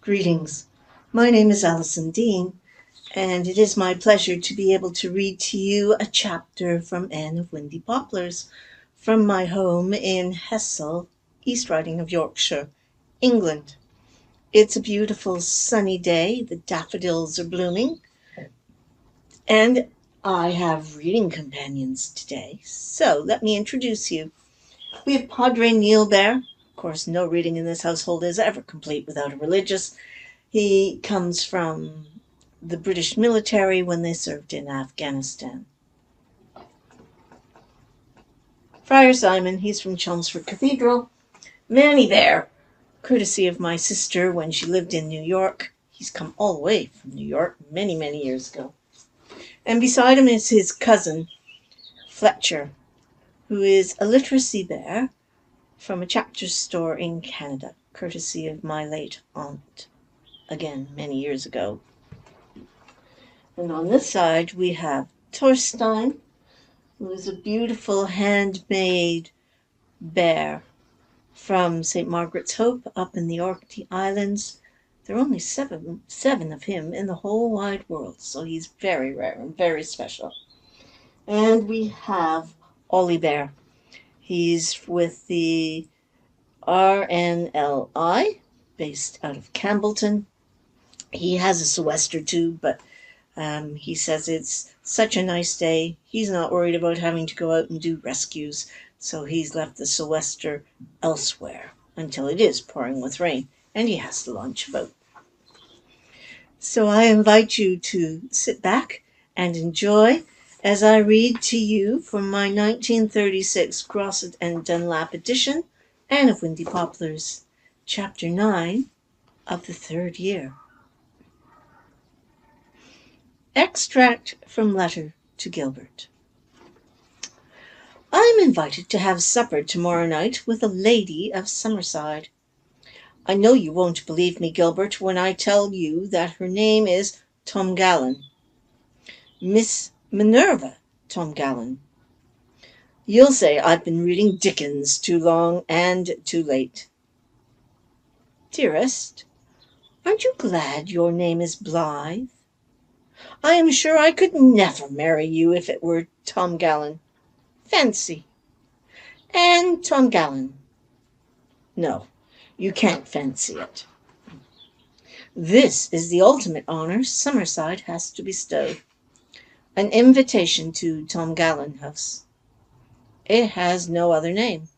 Greetings. My name is Allison Dean, and it is my pleasure to be able to read to you a chapter from Anne of Windy Poplars from my home in Hessel, East Riding of Yorkshire, England. It's a beautiful sunny day, the daffodils are blooming, and I have reading companions today. So let me introduce you. We have Padre Neil Bear. Of course, no reading in this household is ever complete without a religious. He comes from the British military when they served in Afghanistan. Friar Simon, he's from Chelmsford Cathedral. Manny Bear, courtesy of my sister when she lived in New York. He's come all the way from New York many, many years ago. And beside him is his cousin, Fletcher, who is a literacy bear from a chapter store in Canada, courtesy of my late aunt, again, many years ago. And on this side, we have Torstein, who is a beautiful handmade bear from St. Margaret's Hope up in the Orkney Islands. There are only seven of him in the whole wide world, so he's very rare and very special. And we have Ollie Bear. He's with the RNLI, based out of Campbellton. He has a sou'wester too, but he says it's such a nice day. He's not worried about having to go out and do rescues, so he's left the sou'wester elsewhere until it is pouring with rain, and he has to launch a boat. So I invite you to sit back and enjoy as I read to you from my 1936 Grosset and Dunlap edition, Anne of Windy Poplars, Chapter 9 of the 3rd year. Extract from letter to Gilbert. I am invited to have supper tomorrow night with a lady of Summerside. I know you won't believe me, Gilbert, when I tell you that her name is Tom Gallen. Miss Minerva Tom Gallen. You'll say I've been reading Dickens too long and too late. Dearest, aren't you glad your name is Blythe? I am sure I could never marry you if it were Tom Gallen. Fancy. And Tom Gallen. No, you can't fancy it. This is the ultimate honor Summerside has to bestow. An invitation to Tom Gallen House. It has no other name.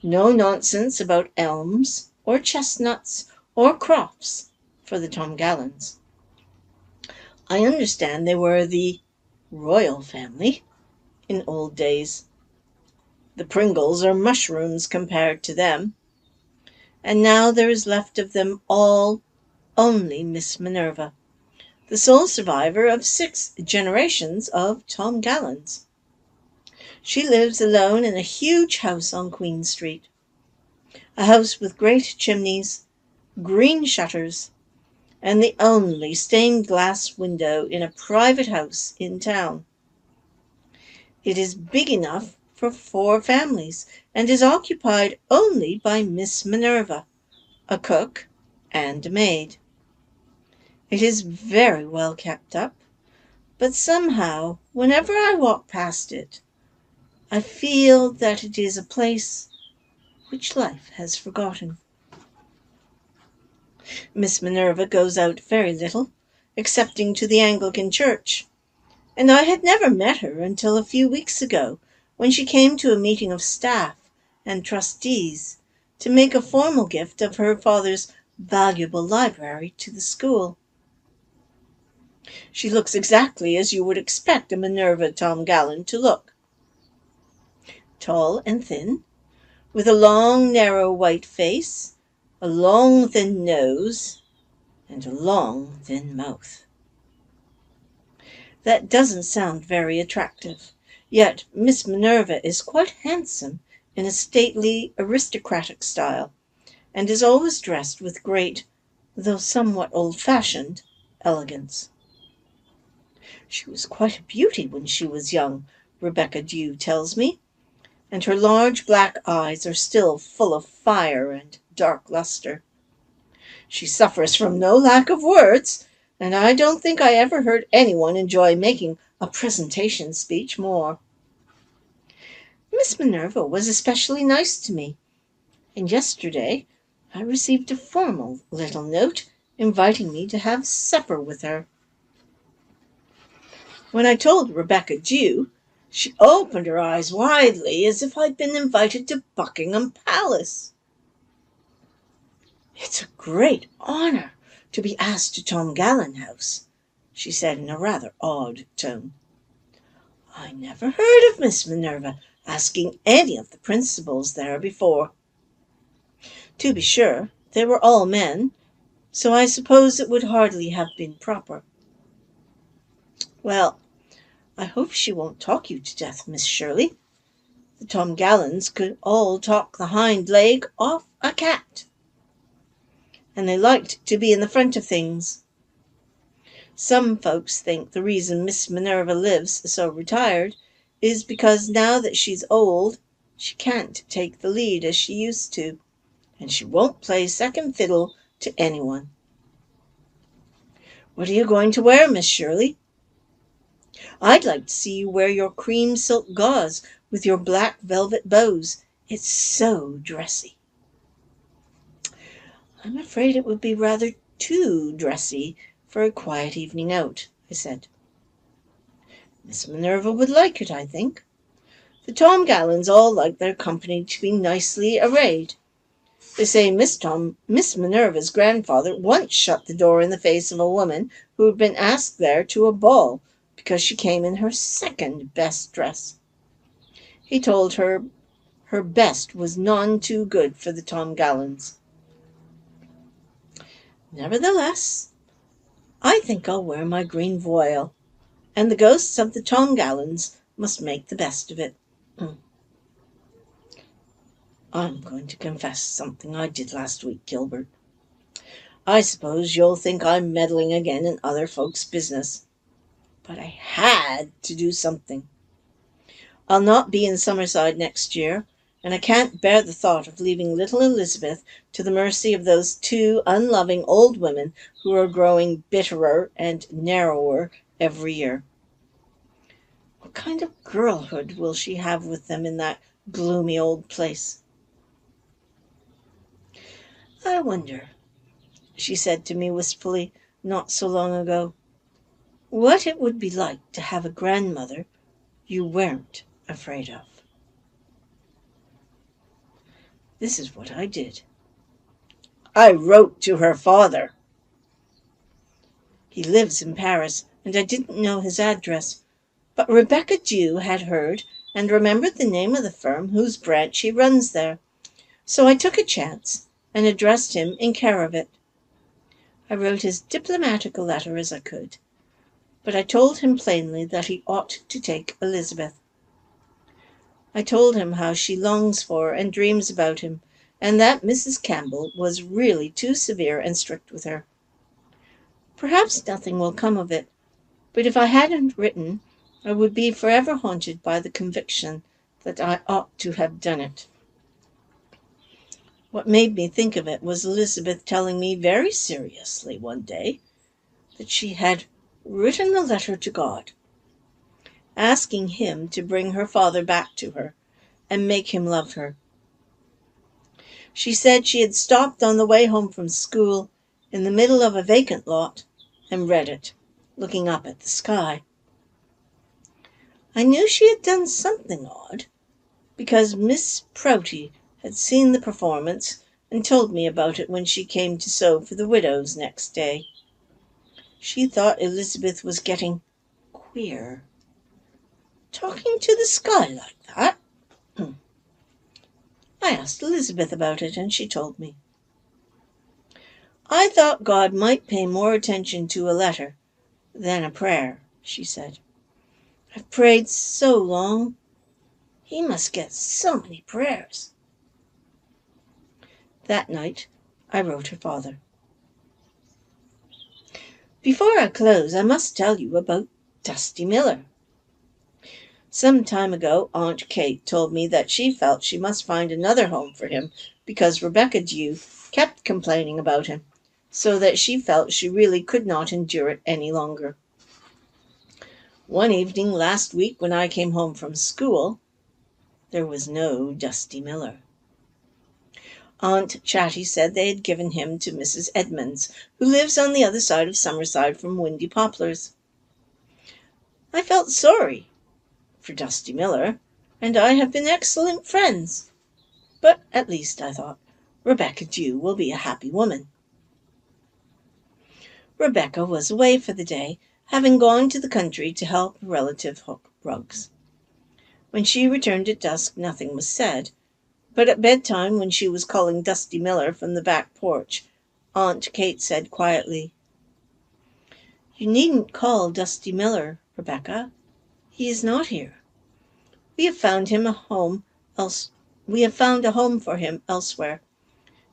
No nonsense about elms or chestnuts or crops for the Tom Gallens. I understand they were the royal family in old days. The Pringles are mushrooms compared to them. And now there is left of them all only Miss Minerva, the sole survivor of 6 generations of Tom Gallens. She lives alone in a huge house on Queen Street, a house with great chimneys, green shutters, and the only stained glass window in a private house in town. It is big enough for 4 families, and is occupied only by Miss Minerva, a cook, and a maid. It is very well kept up, but somehow, whenever I walk past it, I feel that it is a place which life has forgotten. Miss Minerva goes out very little, excepting to the Anglican church, and I had never met her until a few weeks ago, when she came to a meeting of staff and trustees to make a formal gift of her father's valuable library to the school. She looks exactly as you would expect a Minerva Tom Gallen to look. Tall and thin, with a long, narrow white face, a long, thin nose, and a long, thin mouth. That doesn't sound very attractive, yet Miss Minerva is quite handsome in a stately, aristocratic style, and is always dressed with great, though somewhat old-fashioned, elegance. She was quite a beauty when she was young, Rebecca Dew tells me, and her large black eyes are still full of fire and dark luster. She suffers from no lack of words, and I don't think I ever heard anyone enjoy making a presentation speech more. Miss Minerva was especially nice to me, and yesterday I received a formal little note inviting me to have supper with her. When I told Rebecca Dew, she opened her eyes widely as if I'd been invited to Buckingham Palace. "It's a great honor to be asked to Tom Gallen House," she said in a rather awed tone. "I never heard of Miss Minerva asking any of the principals there before. To be sure, they were all men, so I suppose it would hardly have been proper. Well, I hope she won't talk you to death, Miss Shirley. The Tom Gallens could all talk the hind leg off a cat, and they liked to be in the front of things. Some folks think the reason Miss Minerva lives so retired is because now that she's old, she can't take the lead as she used to, and she won't play second fiddle to anyone. What are you going to wear, Miss Shirley? I'd like to see you wear your cream silk gauze with your black velvet bows. It's so dressy." "I'm afraid it would be rather too dressy for a quiet evening out," I said. "Miss Minerva would like it, I think. The Tom Gallens all like their company to be nicely arrayed. They say Miss Minerva's grandfather once shut the door in the face of a woman who had been asked there to a ball because she came in her second best dress. He told her her best was none too good for the Tom Gallens. Nevertheless, I think I'll wear my green voile, and the ghosts of the Tom Gallens must make the best of it. I'm going to confess something I did last week, Gilbert. I suppose you'll think I'm meddling again in other folks' business, but I had to do something. I'll not be in Summerside next year, and I can't bear the thought of leaving little Elizabeth to the mercy of those two unloving old women who are growing bitterer and narrower every year. What kind of girlhood will she have with them in that gloomy old place? I wonder, she said to me wistfully not so long ago, what it would be like to have a grandmother you weren't afraid of. This is what I did. I wrote to her father. He lives in Paris, and I didn't know his address, but Rebecca Dew had heard and remembered the name of the firm whose branch he runs there, so I took a chance and addressed him in care of it. I wrote as diplomatic a letter as I could, but I told him plainly that he ought to take Elizabeth. I told him how she longs for and dreams about him, and that Mrs. Campbell was really too severe and strict with her. Perhaps nothing will come of it, but if I hadn't written, I would be forever haunted by the conviction that I ought to have done it. What made me think of it was Elizabeth telling me very seriously one day that she had written a letter to God, asking him to bring her father back to her and make him love her. She said she had stopped on the way home from school in the middle of a vacant lot and read it, looking up at the sky. I knew she had done something odd, because Miss Prouty had seen the performance and told me about it when she came to sew for the widows next day. She thought Elizabeth was getting queer. Talking to the sky like that. I asked Elizabeth about it, and she told me. I thought God might pay more attention to a letter than a prayer, she said. I've prayed so long. He must get so many prayers. That night, I wrote her father. Before I close, I must tell you about Dusty Miller. Some time ago, Aunt Kate told me that she felt she must find another home for him because Rebecca Dew kept complaining about him, so that she felt she really could not endure it any longer. One evening last week when I came home from school, there was no Dusty Miller. Aunt Chatty said they had given him to Mrs. Edmonds, who lives on the other side of Summerside from Windy Poplars. I felt sorry for Dusty Miller, and I have been excellent friends. But at least, I thought, Rebecca Dew will be a happy woman. Rebecca was away for the day, having gone to the country to help a relative hook rugs. When she returned at dusk, nothing was said, but at bedtime, when she was calling Dusty Miller from the back porch, Aunt Kate said quietly, "You needn't call Dusty Miller, Rebecca. He is not here. We have found a home for him elsewhere.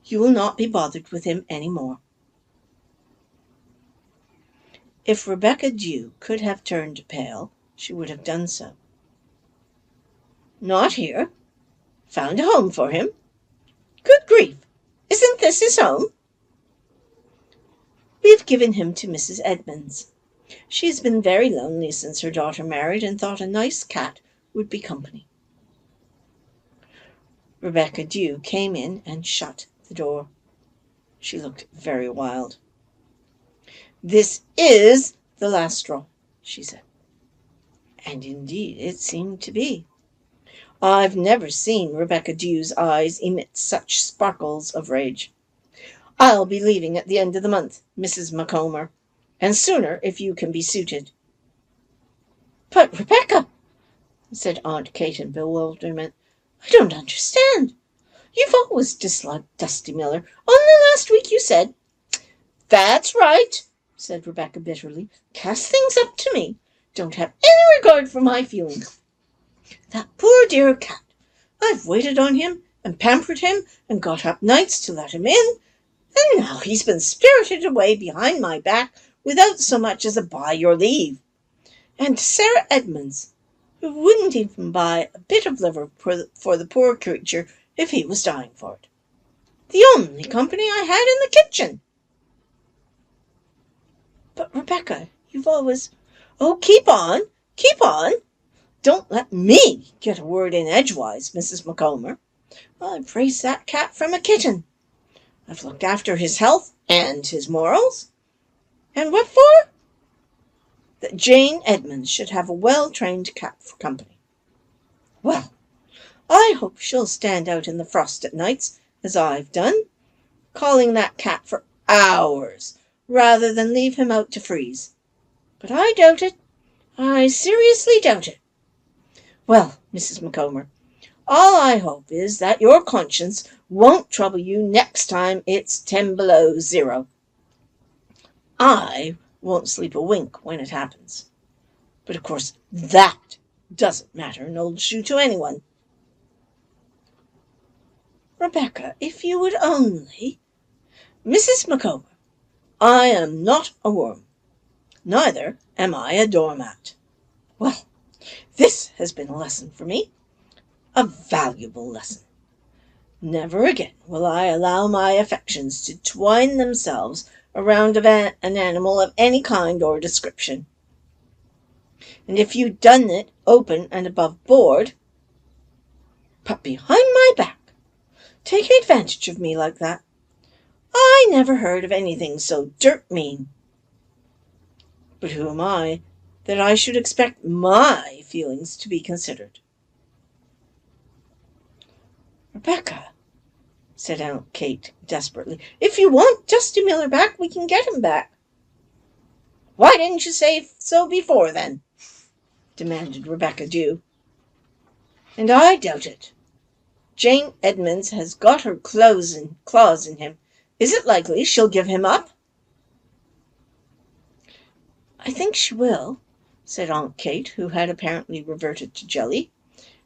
You will not be bothered with him any more." If Rebecca Dew could have turned pale, she would have done so. Not here? Found a home for him? Good grief! Isn't this his home? We've given him to Mrs. Edmonds. She has been very lonely since her daughter married and thought a nice cat would be company. Rebecca Dew came in and shut the door. She looked very wild. "This is the last straw," she said. And indeed it seemed to be. I've never seen Rebecca Dew's eyes emit such sparkles of rage. "I'll be leaving at the end of the month, Mrs. Montgomery, and sooner if you can be suited." "But, Rebecca," said Aunt Kate in bewilderment, "I don't understand. You've always disliked Dusty Miller. Only last week you said—" "That's right," said Rebecca bitterly. "Cast things up to me. Don't have any regard for my feelings. That poor dear cat. I've waited on him and pampered him and got up nights to let him in, and now he's been spirited away behind my back without so much as a by your leave. And Sarah Edmonds, who wouldn't even buy a bit of liver for the poor creature if he was dying for it. The only company I had in the kitchen." "But, Rebecca, you've always—" "Oh, keep on, keep on. Don't let me get a word in edgewise, Mrs. Montgomery. I've raised that cat from a kitten. I've looked after his health and his morals. And what for? That Jane Edmonds should have a well-trained cat for company. Well, I hope she'll stand out in the frost at nights, as I've done, calling that cat for hours, rather than leave him out to freeze. But I doubt it. I seriously doubt it. Well, Mrs. Montgomery, all I hope is that your conscience won't trouble you next time it's 10 below zero. I won't sleep a wink when it happens. But of course that doesn't matter an old shoe to anyone." "Rebecca, if you would only—" "Mrs. Montgomery, I am not a worm. Neither am I a doormat. Well, this has been a lesson for me, a valuable lesson. Never again will I allow my affections to twine themselves around an animal of any kind or description. And if you'd done it open and above board, but behind my back, taking advantage of me like that, I never heard of anything so dirt mean. But who am I that I should expect my feelings to be considered?" "Rebecca," said Aunt Kate desperately, "if you want Dusty Miller back, we can get him back." "Why didn't you say so before, then?" demanded Rebecca Dew. "And I doubt it. Jane Edmonds has got her claws in him. Is it likely she'll give him up?" "I think she will," said Aunt Kate, who had apparently reverted to jelly.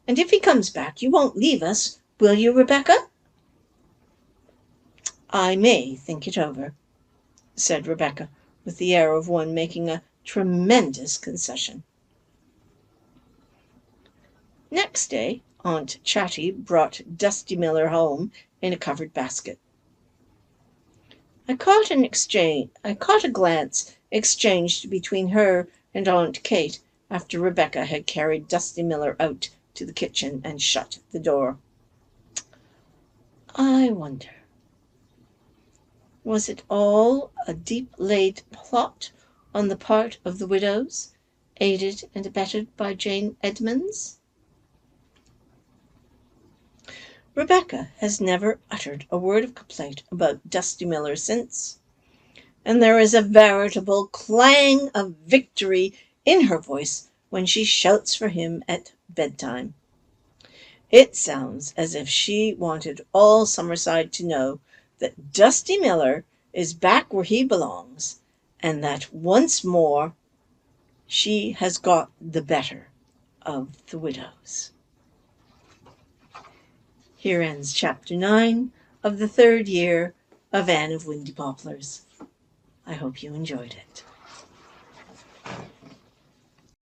"And if he comes back, you won't leave us, will you, Rebecca?" "I may think it over," said Rebecca, with the air of one making a tremendous concession. Next day, Aunt Chatty brought Dusty Miller home in a covered basket. I caught a glance exchanged between her and Aunt Kate after Rebecca had carried Dusty Miller out to the kitchen and shut the door. I wonder, was it all a deep-laid plot on the part of the widows, aided and abetted by Jane Edmonds? Rebecca has never uttered a word of complaint about Dusty Miller since, and there is a veritable clang of victory in her voice when she shouts for him at bedtime. It sounds as if she wanted all Summerside to know that Dusty Miller is back where he belongs, and that once more she has got the better of the widows. Here ends Chapter 9 of the third year of Anne of Windy Poplars. I hope you enjoyed it.